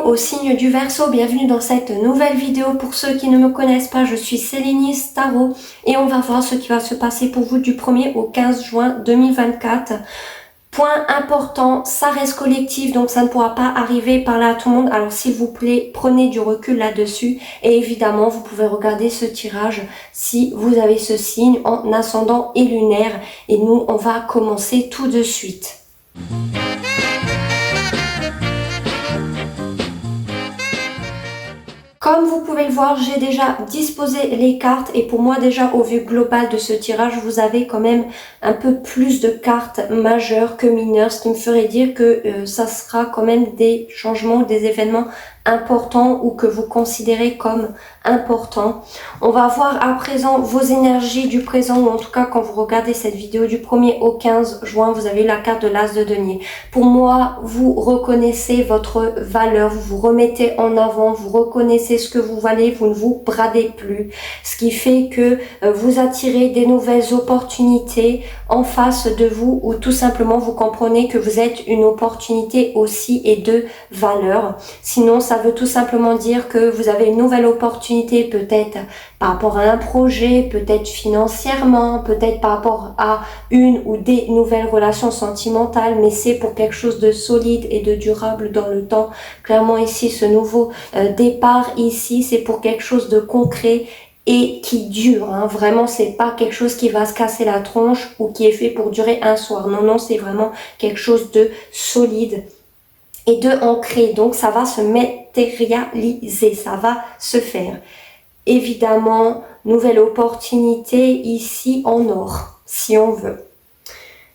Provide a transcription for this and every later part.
Hello au signe du Verseau, bienvenue dans cette nouvelle vidéo. Pour ceux qui ne me connaissent pas, je suis Sélénis Tarot et on va voir ce qui va se passer pour vous du 1er au 15 juin 2024. Point important, ça reste collectif, donc ça ne pourra pas arriver par là à tout le monde. Alors s'il vous plaît, prenez du recul là-dessus. Et évidemment, vous pouvez regarder ce tirage si vous avez ce signe en ascendant et lunaire. Et nous, on va commencer tout de suite. Comme vous pouvez le voir, j'ai déjà disposé les cartes et pour moi déjà au vu global de ce tirage, vous avez quand même un peu plus de cartes majeures que mineures, ce qui me ferait dire que ça sera quand même des changements ou des événements importants ou que vous considérez comme importants. On va voir à présent vos énergies du présent, ou en tout cas quand vous regardez cette vidéo du 1er au 15 juin, vous avez la carte de l'As de denier. Pour moi, vous reconnaissez votre valeur, vous vous remettez en avant, vous reconnaissez ce que vous valez, vous ne vous bradez plus, ce qui fait que vous attirez des nouvelles opportunités en face de vous, ou tout simplement vous comprenez que vous êtes une opportunité aussi et de valeur. Sinon, ça veut tout simplement dire que vous avez une nouvelle opportunité, peut-être par rapport à un projet, peut-être financièrement, peut-être par rapport à une ou des nouvelles relations sentimentales, mais c'est pour quelque chose de solide et de durable dans le temps. Clairement ici, ce nouveau départ ici, c'est pour quelque chose de concret et qui dure, hein. Vraiment, c'est pas quelque chose qui va se casser la tronche ou qui est fait pour durer un soir. Non, non, c'est vraiment quelque chose de solide et de ancré. Donc, ça va se matérialiser, ça va se faire. Évidemment, nouvelle opportunité ici en or, si on veut.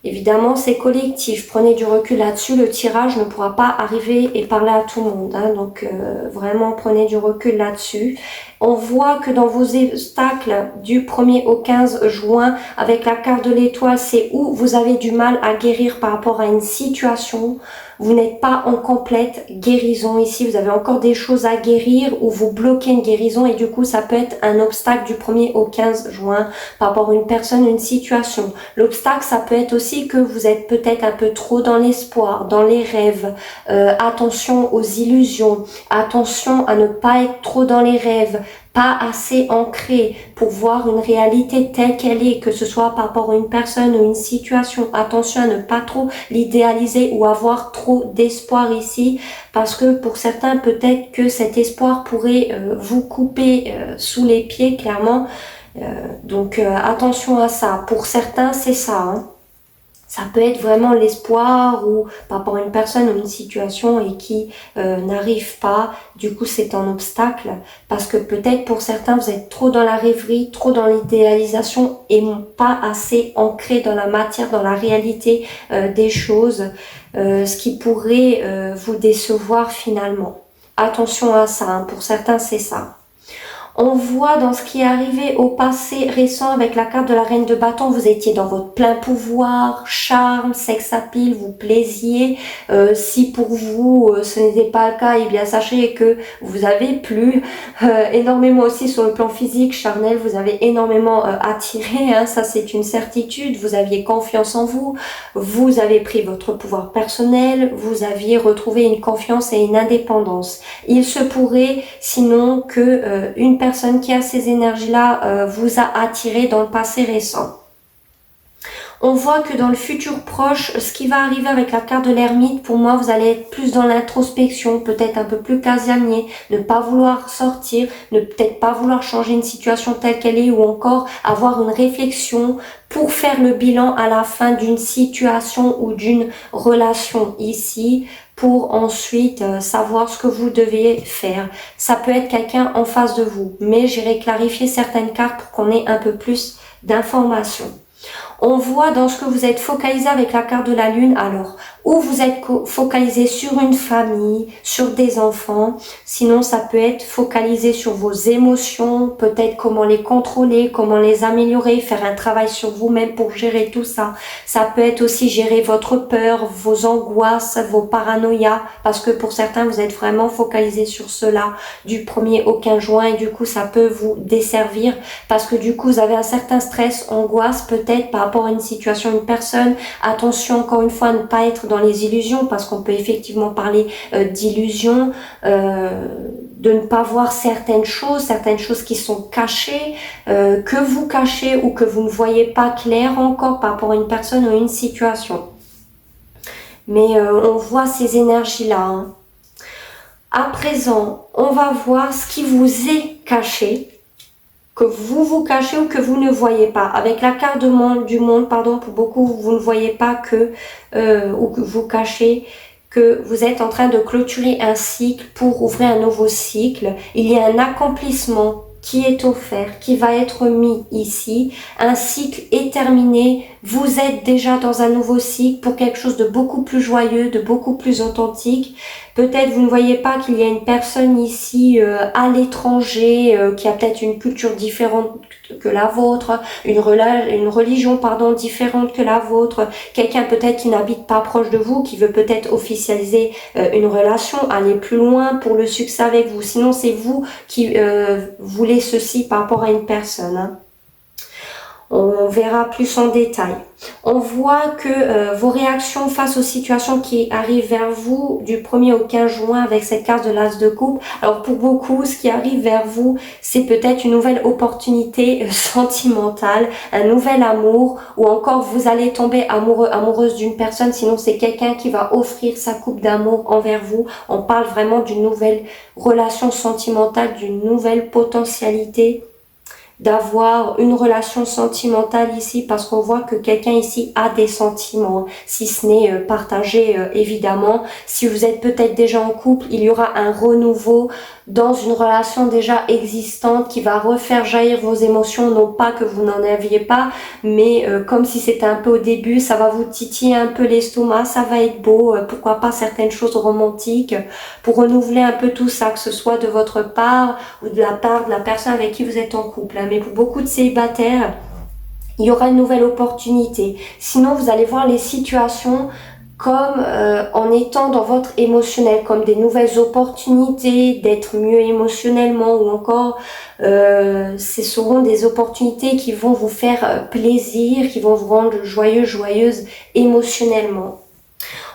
Évidemment, c'est collectif. Prenez du recul là-dessus. Le tirage ne pourra pas arriver et parler à tout le monde, hein. Donc, vraiment, prenez du recul là-dessus. On voit que dans vos obstacles du 1er au 15 juin, avec la carte de l'étoile, c'est où vous avez du mal à guérir par rapport à une situation. Vous n'êtes pas en complète guérison ici. Vous avez encore des choses à guérir ou vous bloquez une guérison et du coup, ça peut être un obstacle du 1er au 15 juin par rapport à une personne, une situation. L'obstacle, ça peut être aussi que vous êtes peut-être un peu trop dans l'espoir, dans les rêves. Attention aux illusions. Attention à ne pas être trop dans les rêves. Pas assez ancré pour voir une réalité telle qu'elle est, que ce soit par rapport à une personne ou une situation. Attention à ne pas trop l'idéaliser ou avoir trop d'espoir ici, parce que pour certains, peut-être que cet espoir pourrait vous couper sous les pieds, clairement. Donc attention à ça. Pour certains, c'est ça, hein. Ça peut être vraiment l'espoir ou par rapport à une personne ou une situation et qui n'arrive pas. Du coup, c'est un obstacle parce que peut-être pour certains, vous êtes trop dans la rêverie, trop dans l'idéalisation et pas assez ancré dans la matière, dans la réalité des choses, ce qui pourrait vous décevoir finalement. Attention à ça, hein. Pour certains, c'est ça. On voit dans ce qui est arrivé au passé récent avec la carte de la reine de bâton, vous étiez dans votre plein pouvoir, charme, sex appeal, vous plaisiez. Si pour vous ce n'était pas le cas, eh bien sachez que vous avez plu énormément aussi sur le plan physique, charnel, vous avez énormément attiré, hein, ça c'est une certitude. Vous aviez confiance en vous, vous avez pris votre pouvoir personnel, vous aviez retrouvé une confiance et une indépendance. Il se pourrait sinon que une personne qui a ces énergies-là vous a attiré dans le passé récent. On voit que dans le futur proche, ce qui va arriver avec la carte de l'ermite, pour moi, vous allez être plus dans l'introspection, peut-être un peu plus casanier, ne pas vouloir sortir, ne peut-être pas vouloir changer une situation telle qu'elle est ou encore avoir une réflexion pour faire le bilan à la fin d'une situation ou d'une relation ici, pour ensuite savoir ce que vous devez faire. Ça peut être quelqu'un en face de vous, mais j'irai clarifier certaines cartes pour qu'on ait un peu plus d'informations. On voit dans ce que vous êtes focalisé avec la carte de la lune, alors, ou vous êtes focalisé sur une famille, sur des enfants, sinon ça peut être focalisé sur vos émotions, peut-être comment les contrôler, comment les améliorer, faire un travail sur vous-même pour gérer tout ça. Ça peut être aussi gérer votre peur, vos angoisses, vos paranoïas, parce que pour certains vous êtes vraiment focalisé sur cela du 1er au 15 juin et du coup ça peut vous desservir parce que du coup vous avez un certain stress, angoisse peut-être par rapport à une situation, une personne. Attention encore une fois à ne pas être dans les illusions parce qu'on peut effectivement parler d'illusions, de ne pas voir certaines choses qui sont cachées, que vous cachez ou que vous ne voyez pas clair encore par rapport à une personne ou une situation. Mais on voit ces énergies-là. Hein. À présent, on va voir ce qui vous est caché, que vous vous cachez ou que vous ne voyez pas. Avec la carte du monde, pardon, pour beaucoup, vous ne voyez pas que, ou que vous cachez, que vous êtes en train de clôturer un cycle pour ouvrir un nouveau cycle. Il y a un accomplissement qui est offert, qui va être mis ici. Un cycle est terminé. Vous êtes déjà dans un nouveau cycle pour quelque chose de beaucoup plus joyeux, de beaucoup plus authentique. Peut-être vous ne voyez pas qu'il y a une personne ici à l'étranger qui a peut-être une culture différente que la vôtre, une religion pardon différente que la vôtre, quelqu'un peut-être qui n'habite pas proche de vous, qui veut peut-être officialiser une relation, aller plus loin pour le succès avec vous. Sinon c'est vous qui voulez ceci par rapport à une personne. Hein. On verra plus en détail. On voit que vos réactions face aux situations qui arrivent vers vous du 1er au 15 juin avec cette carte de l'As de coupe. Alors pour beaucoup, ce qui arrive vers vous, c'est peut-être une nouvelle opportunité sentimentale, un nouvel amour ou encore vous allez tomber amoureux, amoureuse d'une personne. Sinon, c'est quelqu'un qui va offrir sa coupe d'amour envers vous. On parle vraiment d'une nouvelle relation sentimentale, d'une nouvelle potentialité d'avoir une relation sentimentale ici parce qu'on voit que quelqu'un ici a des sentiments, si ce n'est partagé évidemment. Si vous êtes peut-être déjà en couple, il y aura un renouveau dans une relation déjà existante qui va refaire jaillir vos émotions, non pas que vous n'en aviez pas, mais comme si c'était un peu au début, ça va vous titiller un peu l'estomac, ça va être beau, pourquoi pas certaines choses romantiques pour renouveler un peu tout ça, que ce soit de votre part ou de la part de la personne avec qui vous êtes en couple. Mais pour beaucoup de célibataires, il y aura une nouvelle opportunité. Sinon, vous allez voir les situations comme en étant dans votre émotionnel, comme des nouvelles opportunités d'être mieux émotionnellement ou encore ce seront des opportunités qui vont vous faire plaisir, qui vont vous rendre joyeux, joyeuse émotionnellement.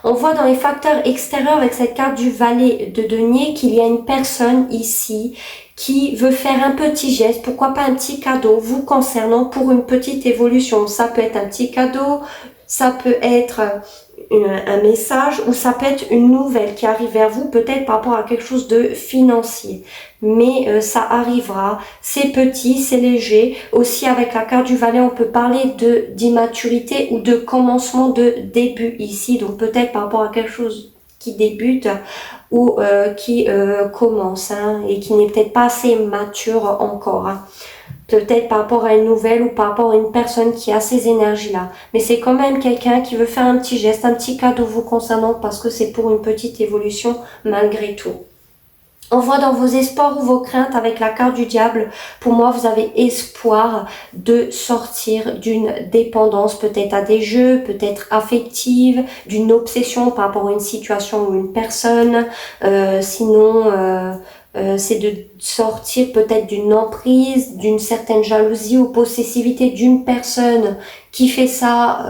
On voit dans les facteurs extérieurs avec cette carte du valet de denier qu'il y a une personne ici qui veut faire un petit geste, pourquoi pas un petit cadeau vous concernant pour une petite évolution. Ça peut être un petit cadeau, ça peut être un message ou ça peut être une nouvelle qui arrive vers vous, peut-être par rapport à quelque chose de financier. Mais ça arrivera, c'est petit, c'est léger. Aussi avec la carte du valet, on peut parler d'immaturité ou de commencement de début ici. Donc peut-être par rapport à quelque chose qui débute ou qui commence hein, et qui n'est peut-être pas assez mature encore. Hein. Peut-être par rapport à une nouvelle ou par rapport à une personne qui a ces énergies-là. Mais c'est quand même quelqu'un qui veut faire un petit geste, un petit cadeau vous concernant parce que c'est pour une petite évolution malgré tout. On voit dans vos espoirs ou vos craintes avec la carte du diable, pour moi vous avez espoir de sortir d'une dépendance peut-être à des jeux, peut-être affective, d'une obsession par rapport à une situation ou une personne, sinon c'est de sortir peut-être d'une emprise, d'une certaine jalousie ou possessivité d'une personne qui fait ça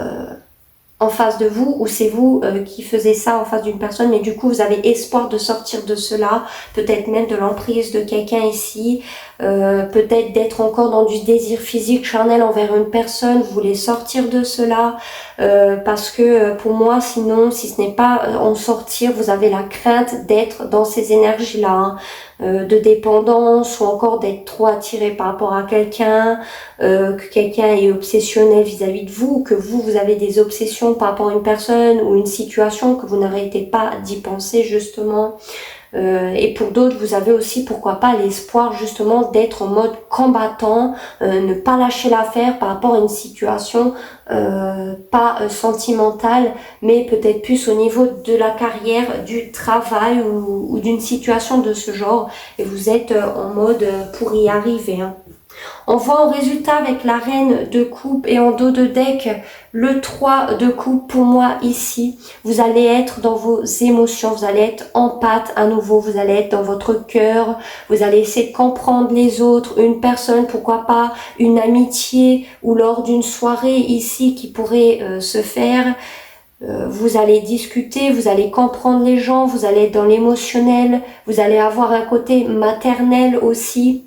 en face de vous ou c'est vous qui faisiez ça en face d'une personne mais du coup vous avez espoir de sortir de cela, peut-être même de l'emprise de quelqu'un ici, peut-être d'être encore dans du désir physique charnel envers une personne, vous voulez sortir de cela parce que pour moi sinon si ce n'est pas en sortir vous avez la crainte d'être dans ces énergies là hein, de dépendance ou encore d'être trop attiré par rapport à quelqu'un, que quelqu'un est obsessionnel vis-à-vis de vous, que vous avez des obsessions par rapport à une personne ou une situation que vous n'arrêtez pas d'y penser justement. Et pour d'autres, vous avez aussi, pourquoi pas, l'espoir justement d'être en mode combattant, ne pas lâcher l'affaire par rapport à une situation pas sentimentale, mais peut-être plus au niveau de la carrière, du travail ou d'une situation de ce genre. Et vous êtes en mode pour y arriver. Hein. On voit en résultat avec la reine de coupe et en dos de deck, le 3 de coupe pour moi ici. Vous allez être dans vos émotions, vous allez être empathe à nouveau, vous allez être dans votre cœur, vous allez essayer de comprendre les autres, une personne, pourquoi pas une amitié ou lors d'une soirée ici qui pourrait se faire. Vous allez discuter, vous allez comprendre les gens, vous allez être dans l'émotionnel, vous allez avoir un côté maternel aussi.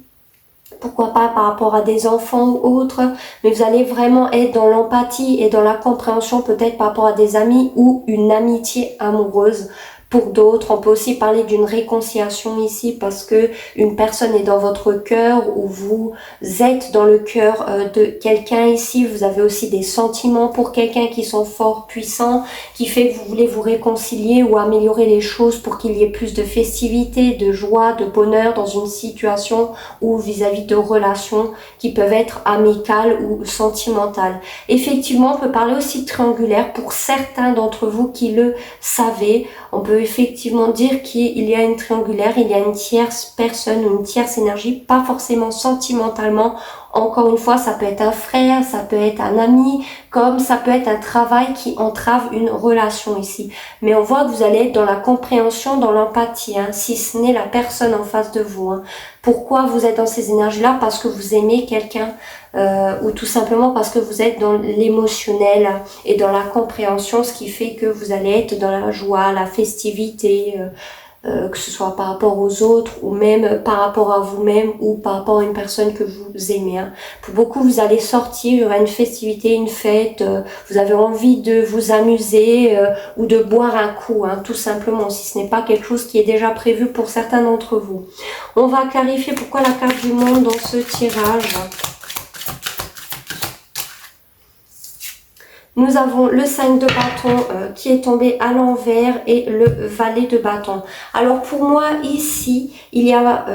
Pourquoi pas par rapport à des enfants ou autres, mais vous allez vraiment être dans l'empathie et dans la compréhension peut-être par rapport à des amis ou une amitié amoureuse. Pour d'autres, on peut aussi parler d'une réconciliation ici parce que une personne est dans votre cœur ou vous êtes dans le cœur de quelqu'un ici. Vous avez aussi des sentiments pour quelqu'un qui sont forts, puissants, qui fait que vous voulez vous réconcilier ou améliorer les choses pour qu'il y ait plus de festivité, de joie, de bonheur dans une situation ou vis-à-vis de relations qui peuvent être amicales ou sentimentales. Effectivement, on peut parler aussi de triangulaire pour certains d'entre vous qui le savez. On peut effectivement dire qu'il y a une triangulaire, il y a une tierce personne ou une tierce énergie, pas forcément sentimentalement. Encore une fois, ça peut être un frère, ça peut être un ami, comme ça peut être un travail qui entrave une relation ici. Mais on voit que vous allez être dans la compréhension, dans l'empathie, hein, si ce n'est la personne en face de vous. Hein. Pourquoi vous êtes dans ces énergies-là? Parce que vous aimez quelqu'un ou tout simplement parce que vous êtes dans l'émotionnel et dans la compréhension, ce qui fait que vous allez être dans la joie, la festivité, que ce soit par rapport aux autres ou même par rapport à vous-même ou par rapport à une personne que vous aimez. Hein. Pour beaucoup, vous allez sortir, il y aura une festivité, une fête, vous avez envie de vous amuser ou de boire un coup, hein, tout simplement, si ce n'est pas quelque chose qui est déjà prévu pour certains d'entre vous. On va clarifier pourquoi la carte du monde dans ce tirage. Nous avons le 5 de bâton qui est tombé à l'envers et le valet de bâton. Alors pour moi ici, il y a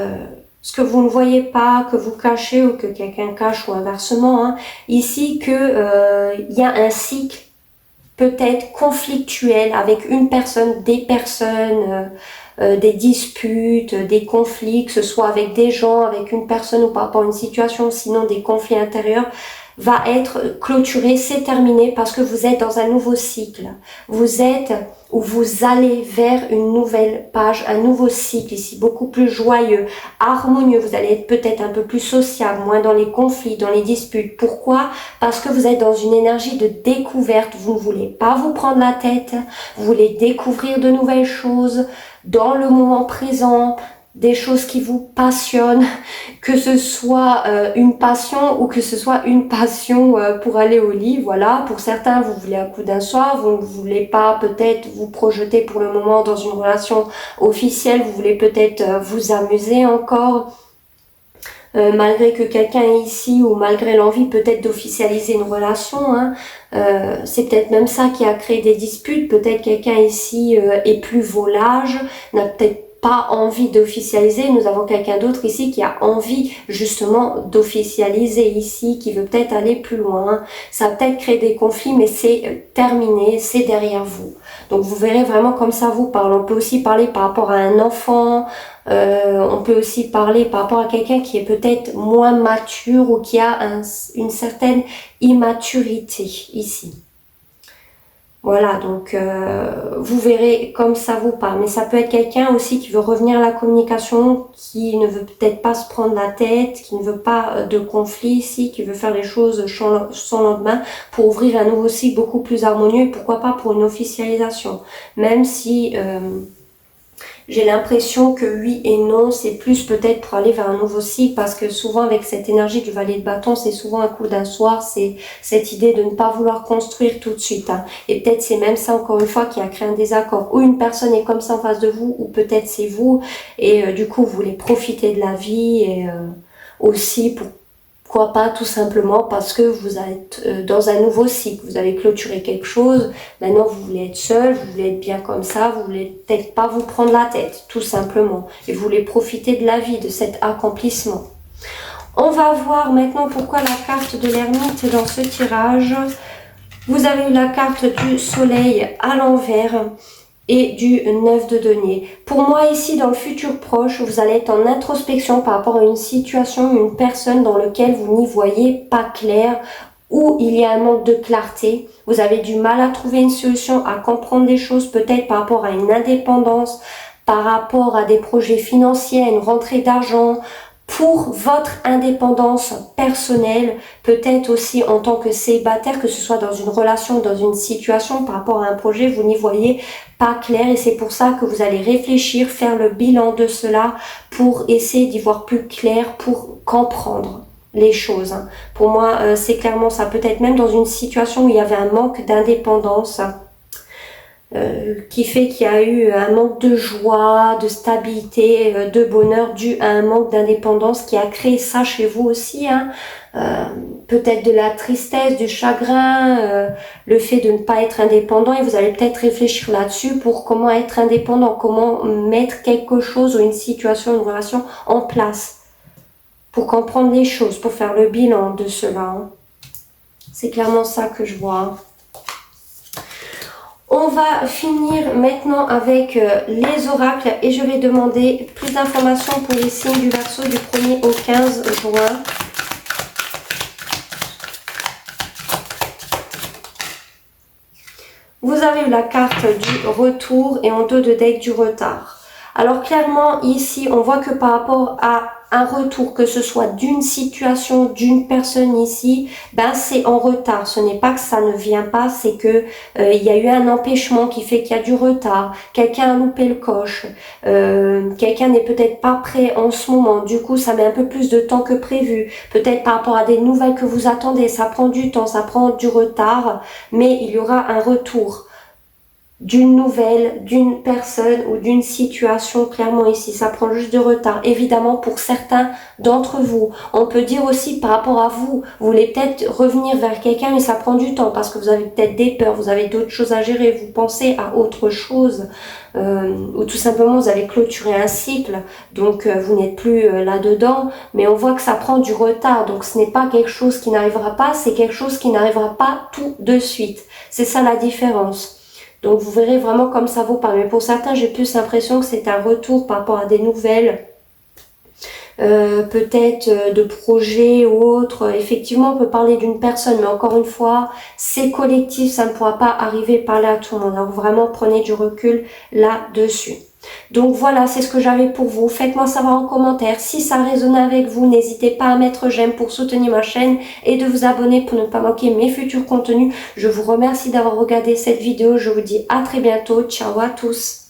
ce que vous ne voyez pas, que vous cachez ou que quelqu'un cache ou inversement. Hein, ici il y a un cycle peut-être conflictuel avec une personne, des personnes, des disputes, des conflits, que ce soit avec des gens, avec une personne ou par rapport à une situation, sinon des conflits intérieurs, va être clôturé, c'est terminé parce que vous êtes dans un nouveau cycle. Vous êtes ou vous allez vers une nouvelle page, un nouveau cycle ici, beaucoup plus joyeux, harmonieux. Vous allez être peut-être un peu plus sociable, moins dans les conflits, dans les disputes. Pourquoi? Parce que vous êtes dans une énergie de découverte. Vous ne voulez pas vous prendre la tête, vous voulez découvrir de nouvelles choses dans le moment présent, des choses qui vous passionnent, que ce soit une passion ou que ce soit une passion pour aller au lit. Voilà, pour certains, vous voulez un coup d'un soir, vous ne voulez pas peut-être vous projeter pour le moment dans une relation officielle, vous voulez peut-être vous amuser encore, malgré que quelqu'un est ici ou malgré l'envie peut-être d'officialiser une relation. Hein. C'est peut-être même ça qui a créé des disputes. Peut-être quelqu'un ici est plus volage, n'a peut-être pas envie d'officialiser. Nous avons quelqu'un d'autre ici qui a envie justement d'officialiser ici, qui veut peut-être aller plus loin. Ça va peut-être créer des conflits, mais c'est terminé, c'est derrière vous. Donc vous verrez vraiment comme ça vous parle. On peut aussi parler par rapport à un enfant, on peut aussi parler par rapport à quelqu'un qui est peut-être moins mature ou qui a une certaine immaturité ici. Voilà, donc vous verrez comme ça vous parle. Mais ça peut être quelqu'un aussi qui veut revenir à la communication, qui ne veut peut-être pas se prendre la tête, qui ne veut pas de conflit ici, qui veut faire les choses sans lendemain pour ouvrir un nouveau cycle beaucoup plus harmonieux et pourquoi pas pour une officialisation. Même si j'ai l'impression que oui et non, c'est plus peut-être pour aller vers un nouveau cycle parce que souvent avec cette énergie du valet de bâton, c'est souvent un coup d'un soir, c'est cette idée de ne pas vouloir construire tout de suite. Hein. Et peut-être c'est même ça encore une fois qui a créé un désaccord. Ou une personne est comme ça en face de vous, ou peut-être c'est vous et du coup vous voulez profiter de la vie et aussi pourquoi pas tout simplement parce que vous êtes dans un nouveau cycle, vous avez clôturé quelque chose, maintenant vous voulez être seul, vous voulez être bien comme ça, vous voulez peut-être pas vous prendre la tête, tout simplement, et vous voulez profiter de la vie, de cet accomplissement. On va voir maintenant pourquoi la carte de l'ermite dans ce tirage. Vous avez eu la carte du soleil à l'envers. et du 9 de denier. Pour moi ici dans le futur proche, vous allez être en introspection par rapport à une situation, une personne dans laquelle vous n'y voyez pas clair, où il y a un manque de clarté. Vous avez du mal à trouver une solution, à comprendre des choses, peut-être par rapport à une indépendance, par rapport à des projets financiers, à une rentrée d'argent, pour votre indépendance personnelle, peut-être aussi en tant que célibataire, que ce soit dans une relation, dans une situation, par rapport à un projet, vous n'y voyez pas clair et c'est pour ça que vous allez réfléchir, faire le bilan de cela pour essayer d'y voir plus clair, pour comprendre les choses. Pour moi, c'est clairement ça. Peut-être même dans une situation où il y avait un manque d'indépendance, qui fait qu'il y a eu un manque de joie, de stabilité, de bonheur dû à un manque d'indépendance qui a créé ça chez vous aussi. Peut-être de la tristesse, du chagrin, le fait de ne pas être indépendant et vous allez peut-être réfléchir là-dessus pour comment être indépendant, comment mettre quelque chose ou une situation, une relation en place pour comprendre les choses, pour faire le bilan de cela. C'est clairement ça que je vois. On va finir maintenant avec les oracles et je vais demander plus d'informations pour les signes du Verseau du 1er au 15 juin. Vous avez eu la carte du retour et en dos de deck du retard. Alors clairement ici on voit que par rapport à un retour, que ce soit d'une situation, d'une personne ici, ben c'est en retard. Ce n'est pas que ça ne vient pas, c'est que il y a eu un empêchement qui fait qu'il y a du retard. Quelqu'un a loupé le coche. Quelqu'un n'est peut-être pas prêt en ce moment. Du coup, ça met un peu plus de temps que prévu. Peut-être par rapport à des nouvelles que vous attendez, ça prend du temps, ça prend du retard, mais il y aura un retour d'une nouvelle, d'une personne ou d'une situation. Clairement ici, ça prend juste de retard. Évidemment, pour certains d'entre vous, on peut dire aussi par rapport à vous, vous voulez peut-être revenir vers quelqu'un, mais ça prend du temps parce que vous avez peut-être des peurs, vous avez d'autres choses à gérer, vous pensez à autre chose, ou tout simplement vous avez clôturé un cycle, donc vous n'êtes plus là-dedans, mais on voit que ça prend du retard, donc ce n'est pas quelque chose qui n'arrivera pas, c'est quelque chose qui n'arrivera pas tout de suite. C'est ça la différence. Donc vous verrez vraiment comme ça vous parle. Mais pour certains, j'ai plus l'impression que c'est un retour par rapport à des nouvelles, peut-être de projets ou autres. Effectivement, on peut parler d'une personne, mais encore une fois, c'est collectif, ça ne pourra pas arriver parler à tout le monde. Donc vraiment, prenez du recul là-dessus. Donc voilà, c'est ce que j'avais pour vous. Faites-moi savoir en commentaire si ça résonne avec vous. N'hésitez pas à mettre j'aime pour soutenir ma chaîne et de vous abonner pour ne pas manquer mes futurs contenus. Je vous remercie d'avoir regardé cette vidéo. Je vous dis à très bientôt. Ciao à tous.